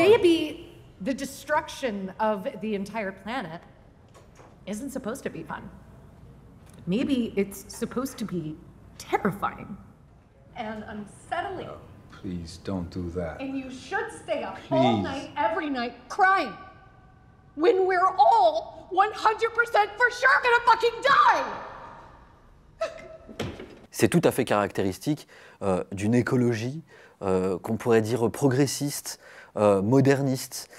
maybe the destruction of the entire planet isn't supposed to be fun. Maybe it's supposed to be terrifying and unsettling. Please don't do that. And you should stay up all night, every night, crying. When we're all 100% for sure gonna fucking die! C'est tout à fait caractéristique d'une écologie qu'on pourrait dire progressiste, moderniste,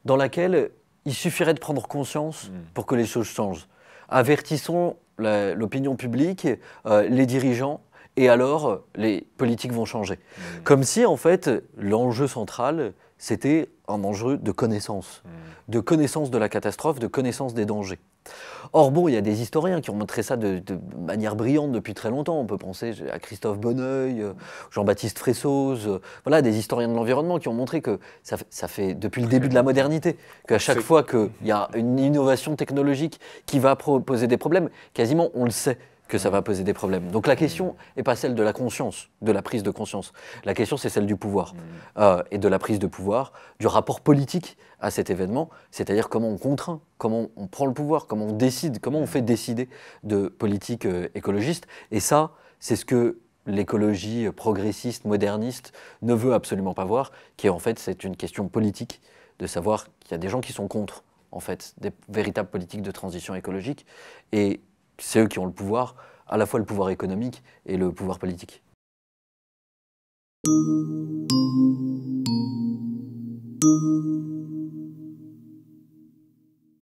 dans laquelle il suffirait de prendre conscience pour que les choses changent. Avertissons l'opinion publique, les dirigeants, et alors les politiques vont changer. Comme si en fait l'enjeu central c'était un enjeu de connaissance de la catastrophe, de connaissance des dangers. Or bon, il y a des historiens qui ont montré ça de manière brillante depuis très longtemps. On peut penser à Christophe Bonneuil, Jean-Baptiste Fressoz, voilà, des historiens de l'environnement qui ont montré que ça fait depuis le début de la modernité, qu'à chaque fois qu'il y a une innovation technologique qui va poser des problèmes, quasiment on le sait que ça va poser des problèmes. Donc la question n'est pas celle de la conscience, de la prise de conscience. La question, c'est celle du pouvoir et de la prise de pouvoir, du rapport politique à cet événement, c'est-à-dire comment on contraint, comment on prend le pouvoir, comment on décide, comment on fait décider de politique écologiste. Et ça, c'est ce que l'écologie progressiste, moderniste ne veut absolument pas voir, qui est en fait, c'est une question politique, de savoir qu'il y a des gens qui sont contre, en fait, des véritables politiques de transition écologique, et c'est eux qui ont le pouvoir, à la fois le pouvoir économique et le pouvoir politique.